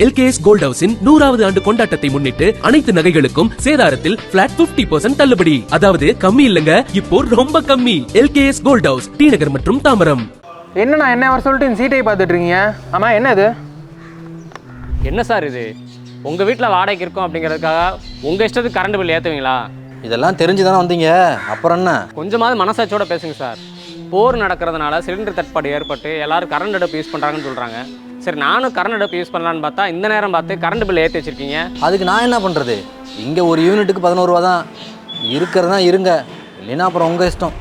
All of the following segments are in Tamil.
LKS Gold House in 100வது ஆண்டு கொண்டாட்டத்தை முன்னிட்டு அனைத்து நகைகளுக்கும் சேதாரத்தில் flat 50% தள்ளுபடி. அதாவது கம்மி இல்லங்க, இப்போ ரொம்ப கம்மி. LKS Gold House, டி நகர் மற்றும் தாம்பரம். என்னண்ணா என்ன வர சொல்லிட்டு இந்த சீட்டை பார்த்துட்டு இருக்கீங்க? ஆமா என்ன இது? என்ன சார் இது? உங்க வீட்டில் வாடகைக்கு இருக்கும் அப்படிங்கிறதுக்காக உங்க இஷ்டத்துக்கு கரண்ட் பில் ஏற்றுவீங்களா? இதெல்லாம் தெரிஞ்சு தானே வந்தீங்க, அப்புறம் என்ன? கொஞ்சமாவது மனசாட்சியோட பேசுங்க சார். போர் நடக்கிறதுனால சிலிண்டர் தட்டுப்பாடு ஏற்பட்டு எல்லாரும் கரண்ட் அடுப்பு யூஸ் பண்ணுறாங்கன்னு சொல்கிறாங்க. சரி, நானும் கரண்ட் அடுப்பு யூஸ் பண்ணலான்னு பார்த்தா இந்த நேரம் பார்த்து கரண்ட் பில் ஏற்றி வச்சிருக்கீங்க. அதுக்கு நான் என்ன பண்ணுறது? இங்கே ஒரு யூனிட்டுக்கு 11 ரூபா தான். இருக்கிறதா இருங்க, இல்லைன்னா அப்புறம் உங்கள் இஷ்டம்.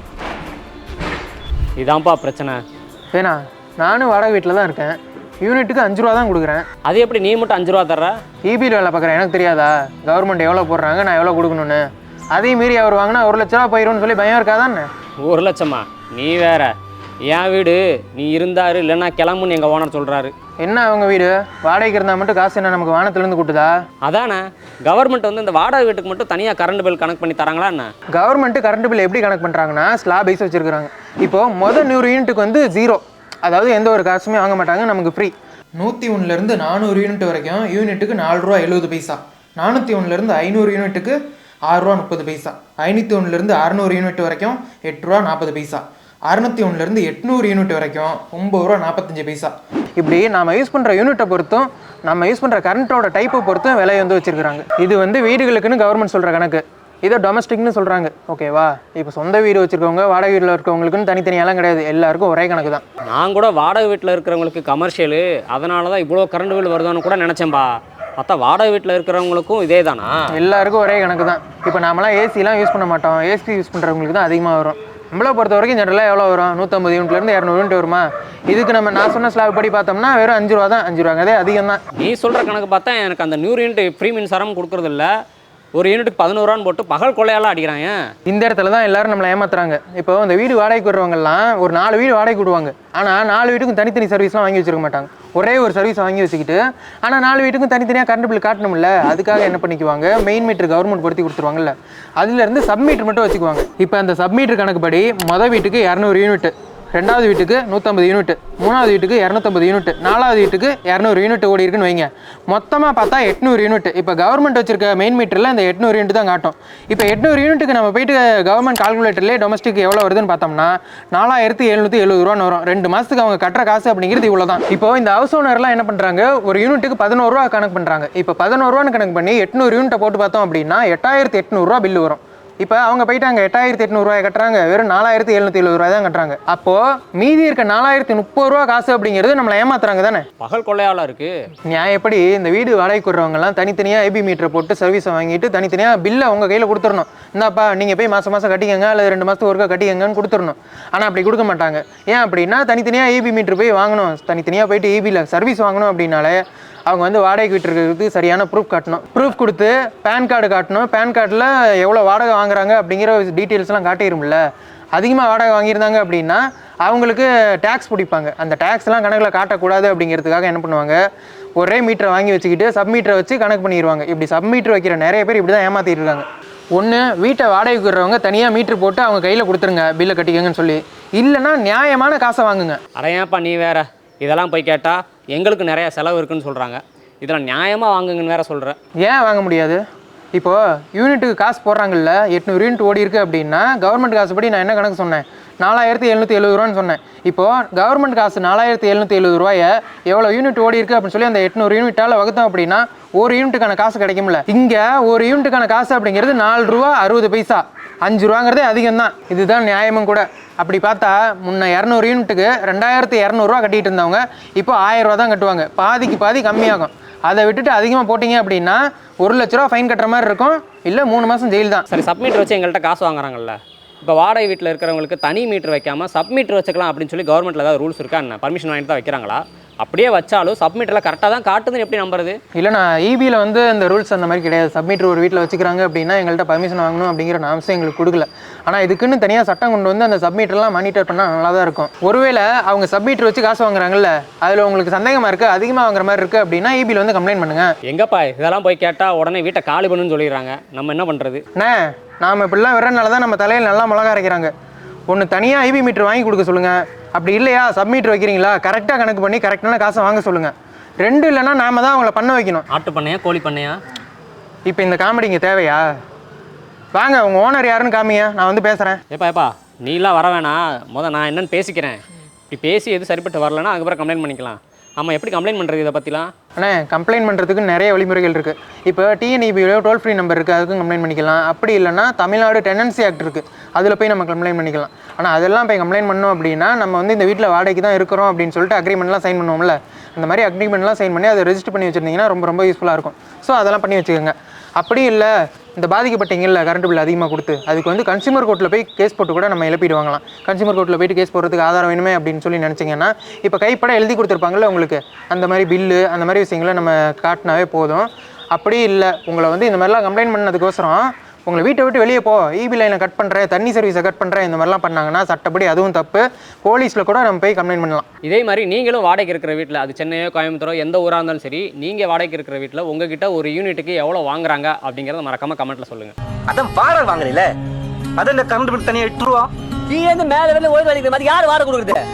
இதான்ப்பா பிரச்சனை. ஏண்ணா நானும் வாடகை வீட்டில் தான் இருக்கேன். யூனிட்டுக்கு 5 ரூபா தான் கொடுக்குறேன். அது எப்படி நீ மட்டும் 5 ரூபா தர்ற? இபியில் வேலை பார்க்குறேன், எனக்கு தெரியாதா கவர்மெண்ட் எவ்வளோ போடுறாங்க, நான் எவ்வளோ கொடுக்கணும்னு? அதையும் மீறி அவர் வாங்கினா 1 லட்ச ரூபா போயிடும்னு சொல்லி பயம் இருக்காதான்னு? 1 லட்சமா? நீ வேற. என் வீடு நீ இருந்தாரு இல்லைன்னா கிளம்புன்னு எங்கள் ஓனர் சொல்கிறாரு. என்ன அவங்க வீடு வாடகைக்கு இருந்தால் மட்டும் காசு என்ன நமக்கு வானத்துலேருந்து கூட்டுதா? அதானே கவர்மெண்ட் வந்து இந்த வாடகை வீட்டுக்கு மட்டும் தனியாக கரண்ட் பில் கனெக்ட் பண்ணி தராங்களா என்ன? கவர்மெண்ட்டு கரண்ட் பில் எப்படி கனெக்ட் பண்ணுறாங்கன்னா ஸ்லாப் வைஸ் வச்சுருக்காங்க. இப்போது மொதல் 100 யூனிட்டுக்கு வந்து 0, அதாவது எந்த ஒரு காசுமே வாங்க மாட்டாங்க, நமக்கு ஃப்ரீ. 101லேருந்து 400 யூனிட் வரைக்கும் யூனிட்டுக்கு 4 ரூபா 70 பைசா. 401லேருந்து 500 யூனிட்டுக்கு 6 ரூபா 30 பைசா. 501லேருந்து 600 யூனிட் வரைக்கும் 8 ரூபா 40 பைசா. 601லேருந்து 800 யூனிட் வரைக்கும் 9 ரூபா 45 பைசா. இப்படி நம்ம யூஸ் பண்ணுற யூனிட்டை பொறுத்தும் நம்ம யூஸ் பண்ணுற கரண்ட்டோட டைப்பை பொறுத்தும் விலை வந்து வச்சுருக்காங்க. இது வந்து வீடுகளுக்குன்னு கவர்மெண்ட் சொல்கிற கணக்கு. இதை டொமஸ்டிக்னு சொல்கிறாங்க, ஓகேவா? இப்போ சொந்த வீடு வச்சுருக்கவங்க வாடகை வீட்டில் இருக்கவங்களுக்குன்னு தனித்தனியெல்லாம் கிடையாது, எல்லாருக்கும் ஒரே கணக்கு தான். நான் கூட வாடகை வீட்டில் இருக்கிறவங்களுக்கு கமர்ஷியலு, அதனால தான் இவ்வளோ கரண்ட் பில் வருதான்னு கூட நினச்சேன்பா. பார்த்தா வாடகை வீட்டில் இருக்கிறவங்களுக்கும் இதே தானா? எல்லாருக்கும் ஒரே கணக்கு தான். இப்போ நாமெல்லாம் ஏசிலாம் யூஸ் பண்ண மாட்டோம், ஏசி யூஸ் பண்ணுறவங்களுக்கு தான் அதிகமாக வரும். நம்மளை பொறுத்த வரைக்கும் ஜென்ரலாக எவ்வளோ வரும்? 150 யூனிட்லேருந்து 200 யூனிட் வருமா? இதுக்கு நான் சொன்ன ஸ்லாப் படி பார்த்தோம்னா வெறும் 5 ரூபா தான். 5 ரூபாங்க, அதே அதிகம் தான். நீ சொல்கிற கணக்கு பார்த்தா எனக்கு அந்த 100 யூனிட் ஃப்ரீ மின்சாரம் கொடுக்குறதில்ல, ஒரு யூனிட்டுக்கு 11 ரூபான்னு போட்டு பகல் கொள்ளையெல்லாம் அடிக்கிறாங்க. இந்த இடத்துல தான் எல்லாரும் நம்மளை ஏமாத்துறாங்க. இப்போ இந்த வீடு வாடகைக்கு விடுறவங்கலாம் ஒரு 4 வீடு வாடகைக்கு விடுவாங்க. ஆனால் 4 வீட்டுக்கும் தனித்தனி சர்வீஸ்லாம் வாங்கி வச்சிருக்க மாட்டாங்க. ஒரே ஒரு சர்வீஸ் வாங்கி வச்சுக்கிட்டு ஆனால் 4 வீட்டுக்கும் தனித்தனியாக கரண்ட் பில் காட்டணும்ல, அதுக்காக என்ன பண்ணிக்குவாங்க, மெயின் மீட்டர் கவர்மெண்ட் பொருத்தி கொடுத்துருவாங்கல்ல, அதுலேருந்து சப்மீட்டர் மட்டும் வச்சுக்குவாங்க. இப்போ அந்த சப்மீட்டர் கணக்குப்படி மொதல் வீட்டுக்கு 200 யூனிட், 2வது வீட்டுக்கு 150 யூனிட், 3வது வீட்டுக்கு 250 யூனிட், 4வது வீட்டுக்கு 200 யூனிட் ஓடி இருக்குன்னு வைங்க. மொத்தமாக பார்த்தா 800 யூனிட். இப்போ கவர்மெண்ட் வச்சிருக்க மெயின் மீட்டரில் இந்த 800 யூனிட் தான் காட்டும். இப்போ 800 யூனிட்டுக்கு நம்ம போயிட்டு கவர்மெண்ட் கால்குலேட்டர்லேயே டொமஸ்டிக் எவ்வளோ வருதுன்னு பார்த்தோம்னா 4770 ரூபான்னு வரும். 2 மாதத்துக்கு அவங்க கட்டுற காசு அப்படிங்கிறது இவ்வளோ தான். இப்போ இந்த ஹவுஸ் ஓனர்லாம் என்ன பண்ணுறாங்க, ஒரு யூனிட்டுக்கு 11 ரூபா கணக்கு பண்ணுறாங்க. இப்போ 11 ரூபான்னு கணக்கு பண்ணி 800 யூனிட்டை போட்டு பார்த்தோம் அப்படின்னா 8800 ரூபா பில்லு வரும். இப்போ அவங்க போயிட்டாங்க 8800 ரூபாய் கட்டுறாங்க, வெறும் 4770 ரூபாய் தான் கட்டுறாங்க. அப்போ மீதி இருக்க 4030 ரூபா காசு அப்படிங்கிறது நம்மளை ஏமாத்துறாங்க தானே? பகல் கொள்ளையால இருக்கு. நான் எப்படி இந்த வீடு வாடகைக்கு விடுறவங்கலாம் தனித்தனியாக ஐபி மீட்டரை போட்டு சர்வீஸை வாங்கிட்டு தனித்தனியாக பில்லை அவங்க கையில் கொடுத்துடணும். இந்தாப்பா நீங்கள் போய் மாதம் மாதம் கட்டிக்கங்க அல்லது 2 மாதத்துக்கு ஒருக்கா கட்டிக்கங்கன்னு கொடுத்துடணும். ஆனால் அப்படி கொடுக்க மாட்டாங்க. ஏன் அப்படின்னா தனித்தனியாக ஐபி மீட்டர் போய் வாங்கணும், தனித்தனியாக போயிட்டு ஐபியில் சர்வீஸ் வாங்கணும் அப்படின்னாலே அவங்க வந்து வாடகைக்கு விட்டுருக்கிறதுக்கு சரியான ப்ரூஃப் காட்டணும். ப்ரூஃப் கொடுத்து பேன் கார்டு காட்டணும். பேன் கார்டில் எவ்வளோ வாடகை வாங்குறாங்க அப்படிங்கிற டீட்டெயில்ஸ்லாம் காட்டிடும்ல. அதிகமாக வாடகை வாங்கியிருந்தாங்க அப்படின்னா அவங்களுக்கு டேக்ஸ் பிடிப்பாங்க. அந்த டேக்ஸ்லாம் கணக்கில் காட்டக்கூடாது அப்படிங்கிறதுக்காக என்ன பண்ணுவாங்க, ஒரே மீட்டரை வாங்கி வச்சுக்கிட்டு சப்மீட்டரை வச்சு கணக்கு பண்ணிடுவாங்க. இப்படி சப்மீட்டர் வைக்கிற நிறைய பேர் இப்படி தான் ஏமாற்றிட்டு இருக்காங்க. ஒன்று, வீட்டை வாடகைக்கு விடுறவங்க தனியாக மீட்ரு போட்டு அவங்க கையில் கொடுத்துருங்க, பில்லை கட்டிக்கங்கன்னு சொல்லி. இல்லைன்னா நியாயமான காசை வாங்குங்க. அடையாப்பா நீ வேற, இதெல்லாம் போய் கேட்டால் எங்களுக்கு நிறையா செலவு இருக்குன்னு சொல்கிறாங்க, இதெல்லாம் நியாயமாக வாங்குங்கன்னு வேற சொல்கிறேன். ஏன் வாங்க முடியாது? இப்போது யூனிட்டுக்கு காசு போடுறாங்கல்ல, 800 யூனிட் ஓடி இருக்குது அப்படின்னா கவர்மெண்ட் காசுப்படி நான் என்ன கணக்கு சொன்னேன், 4770 ரூபான்னு சொன்னேன். இப்போது கவர்மெண்ட் காசு 4770 ரூபாயை எவ்வளோ யூனிட் ஓடி இருக்குது அப்படின்னு சொல்லி அந்த 800 யூனிட்டால் வகுத்தோம் அப்படின்னா ஒரு யூனிட்டுக்கான காசு கிடைக்கும்ல. இங்கே ஒரு யூனிட்டுக்கான காசு அப்படிங்கிறது 4 ரூபா 60 பைசா. 5 ரூபாங்கிறதே அதிகம் தான். இதுதான் நியாயமும் கூட. அப்படி பார்த்தா முன்ன 200 யூனிட்டுக்கு 2200 ரூபா கட்டிகிட்டு இருந்தவங்க இப்போ 1000 ரூபா தான் கட்டுவாங்க. பாதிக்கு பாதி கம்மியாகும். அதை விட்டுட்டு அதிகமாக போட்டிங்க அப்படின்னா 1 லட்ச ரூபா ஃபைன் கட்டுற மாதிரி இருக்கும், இல்லை 3 மாதம் ஜெயில் தான். சரி, சப்மீட்டர் வச்சு எங்கள்கிட்ட காசு வாங்குறாங்கல்ல, இப்போ வாடகை வீட்டில் இருக்கிறவங்களுக்கு தனி மீட்டர் வைக்காமல் சப்மீட்டர் வச்சுக்கலாம் அப்படின்னு சொல்லி கவர்மெண்ட்டில் ஏதாவது ரூல்ஸ் இருக்கா என்ன? பர்மிஷன் வாங்கிட்டு தான் வைக்கிறாங்களா? அப்படியே வச்சாலும் சப்மீட்டரில் கரெக்டாக தான் காட்டுதுன்னு எப்படி நம்புறது? இல்லைண்ணா, இபியில் வந்து இந்த ரூல்ஸ் அந்த மாதிரி கிடையாது. சப்மீட்டர் ஒரு வீட்டில் வச்சுக்கிறாங்க அப்படின்னா எங்கள்கிட்ட பர்மிஷன் வாங்கணும் அப்படிங்கிற அம்சம் எங்களுக்கு கொடுக்கல. ஆனால் இதுக்குன்னு தனியாக சட்டம் கொண்டு வந்து அந்த சப்மீட்டர்லாம் மானிட்டர் பண்ணால் நல்லா தான் இருக்கும். ஒருவேளை அவங்க சப்மீட்டர் வச்சு காசு வாங்குறாங்கல்ல, அதில் உங்களுக்கு சந்தேகமாக இருக்குது, அதிகமாக வாங்குற மாதிரி இருக்குது அப்படின்னா இபியில் வந்து கம்ப்ளைண்ட் பண்ணுங்கள். எங்கப்பா இதெல்லாம் போய் கேட்டால் உடனே வீட்டை காலி பண்ணுன்னு சொல்லிடுறாங்க, நம்ம என்ன பண்ணுறது? நாம் இப்படிலாம் வரனால தான் நம்ம தலையில் நல்லா மிளகா அரைக்கிறாங்க. ஒன்று தனியாக ஐபி மீட்டர் வாங்கி கொடுக்க சொல்லுங்கள். அப்படி இல்லையா சப்மீட்டர் வைக்கிறீங்களா, கரெக்டாக கணக்கு பண்ணி கரெக்டான காசை வாங்க சொல்லுங்கள். 2 இல்லைன்னா நாம தான் அவங்கள பண்ண வைக்கணும். ஆட்டு பண்ணையா கோழி பண்ணையா? இப்போ இந்த காமெடி இங்கே தேவையா? வாங்க உங்கள் ஓனர் யாருன்னு காமிங்க, நான் வந்து பேசுகிறேன். ஏப்பா நீலாம் வர வேணாம், நான் என்னன்னு பேசிக்கிறேன். இப்படி பேசி எது சரிப்பட்டு வரலன்னா அதுக்கப்புறம் கம்ப்ளைண்ட் பண்ணிக்கலாம். ஆமாம், எப்படி கம்ப்ளைண்ட் பண்ணுறது இதை பற்றிலாம்? அண்ணே, கம்ப்ளைண்ட் பண்ணுறதுக்கு நிறைய வழிமுறைகள் இருக்குது. இப்போ டிஎன்இபியோட டோல் ஃப்ரீ நம்பர் இருக்குது, அதுக்கும் கம்ப்ளைண்ட் பண்ணிக்கலாம். அப்படி இல்லைன்னா தமிழ்நாடு டெனன்சி ஆக்ட் இருக்குது, அதில் போய் நம்ம கம்ப்ளைண்ட் பண்ணிக்கலாம். ஆனால் அதெல்லாம் போய் கம்ப்ளைண்ட் பண்ணோம் அப்படின்னா நம்ம வந்து இந்த வீட்டில் வாடகைக்கு தான் இருக்கிறோம் அப்படின்னு சொல்லிட்டு அக்ரிமெண்ட்லாம் சைன் பண்ணுவோம்ல, அந்த மாதிரி அக்ரிமெண்ட்லாம் சைன் பண்ணி அதை ரெஜிஸ்டர் பண்ணி வச்சுருந்தீங்கன்னா ரொம்ப யூஸ்ஃபுல்லாக இருக்கும். ஸோ அதெல்லாம் பண்ணி வச்சுக்கோங்க. அப்படி இல்லை இந்த பாதிக்கப்பட்டீங்கல்ல கரண்ட் பில் அதிகமாக கொடுத்து, அதுக்கு வந்து கன்சியூமர் கோர்ட்டில் போய் கேஸ் போட்டு கூட நம்ம இழப்பீடு வாங்கலாம். கன்சியூமர் கோர்ட்டில் போயிட்டு கேஸ் போடுறதுக்கு ஆதாரம் வேணுமே அப்படின்னு சொல்லி நினச்சிங்கன்னா இப்போ கைப்பட எழுதி கொடுத்துருப்பாங்கல்ல உங்களுக்கு, அந்த மாதிரி பில்லு அந்த மாதிரி விஷயங்களை நம்ம காட்டினாவே போதும். அப்படி இல்லை உங்களை வந்து இந்த மாதிரிலாம் கம்ப்ளைண்ட் பண்ணதுக்கோசரம் உங்களை வீட்டை விட்டு வெளியே போ, இபி லைனை கட் பண்ணுறேன், தண்ணி சர்வீஸை கட் பண்ணுறேன், இந்த மாதிரிலாம் பண்ணாங்கன்னா சட்டப்படி அதுவும் தப்பு. போலீஸில் கூட நம்ம போய் கம்ப்ளைண்ட் பண்ணலாம். இதே மாதிரி நீங்களும் வாடகைக்கு இருக்கிற வீட்டில், அது சென்னையோ கோயம்புத்தூரோ எந்த ஊராக இருந்தாலும் சரி, நீங்கள் வாடகைக்கு இருக்கிற வீட்டில் உங்ககிட்ட ஒரு யூனிட்டுக்கு எவ்வளோ வாங்குறாங்க அப்படிங்கிறத மறக்காம கமெண்ட்டில் சொல்லுங்கள். அதான் வாடகை வாங்குறீல, அதான் இந்த கரண்ட் பில் தனியாக 8 ரூபா. கீழே இருந்து மேலே வெளில ஓய்வு அளிக்கிற மாதிரி யார் வாடகை கொடுக்குறது?